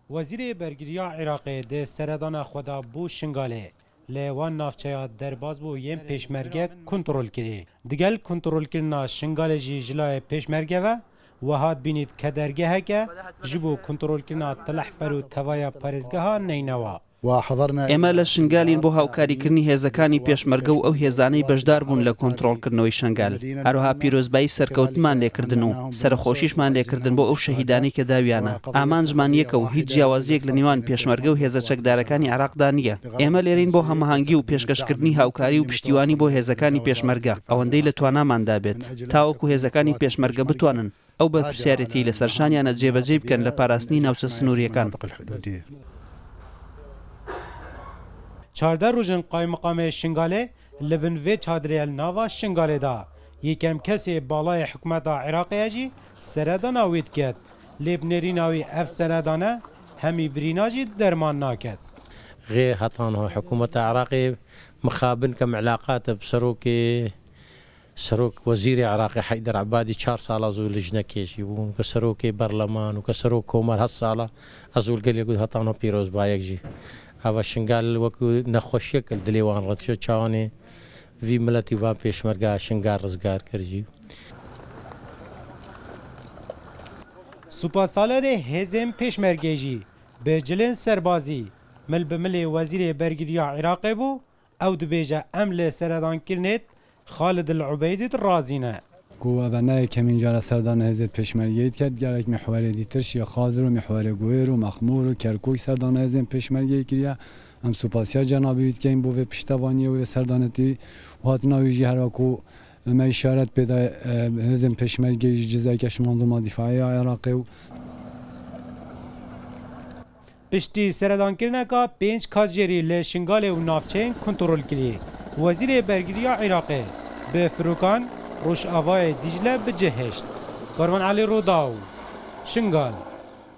وزیر برگریا عراقی ده سردان خدا بو شنگاله لیوان نافچه درباز بو یم پیشمرگه کنترل کری. دیگل کنترل کرنا شنگاله جی جلای پیشمرگه و هات بینید که درگه هکه جبو کنترل کرنا تلحفر و توایا پارزگه ها نینوا. ئێمە لە شنگالین بۆ هاوکاریکردنی هێزەکانی پێشمەرگە و ئەو هێزانەی بەشدار بوون لە کۆنتڕۆڵکردنەوەی شنگال هەروها پیرۆزبایی سەرکەوتمان لێکردن و سەرخۆشیشمان لێکردن بۆ ئەو شەهیدانەی کە داویانە ئامانجمان یەکە و هیچ جیاوازیەک لە نێوان پێشمەرگە و هێزە چەکدارەکانی عێراقدا نییە ئێمە لێرین بۆ هەمەهانگی و پێشکەشکردنی هاوکاری و پشتیوانی بۆ هێزەکانی پێشمەرگە ئەوەندەی لە تواناماندا بێت تاوەکو هێزەکانی پێشمەرگە بتوانن ئەو بەرپرسیارەتی لە سەرشانیانە جێبەجێ بکەن لە پاراستنی ناوچە سنووریەکان. 14 روزن قایمقام شنگاله لبن و چادریل ناوا شنگاله دا یکم کسی بالای حکومت عراقی جی سردان آوید کد لبنری ناوی اف سردانه همی بریناجی درمان ناکد غير هطانه حكومة عراقي مخابن كم علاقات سروك وزير عراقي حيدر عبادي 4 سال زول لجنة كيشي وكسروك برلمان وكسروك كومر هالسالة أزول قال يقول هطانه بيروز بايك جي هوا شنگال وکو نخوشی کل دلیوان رد شد چاونه وی ملتی وان پیشمرگا شنگال رزگار کرجی. سپاسالر هزم پیشمرگی به جلن سربازی مل بمل وزیر برگریا عراقی بو او دبیجه امل سردان کرنید خالد العبیدی رازینه. گوه و نه کمین جار سردان هزت پیشمرگیت کرد گرک محوره دیترش یا خازر و محوره گویر و مخمور و کرکوک سردان هزت پیشمرگی کریا هم سپاسیا جنابی وید که این بوه پشتوانی و سردانتی و هات ناویجی هر وکو ما اشارت پیدا هزت پیشمرگی جزای کش منظومه دفاعی عراقی و پشتی سردان کرنه که 5 کازجری لشنگال و نافچین کنترل کری وزیر برگریا عراقی به فروکان روش آوای دیجله بجهشت کاروان علی روداو شنگال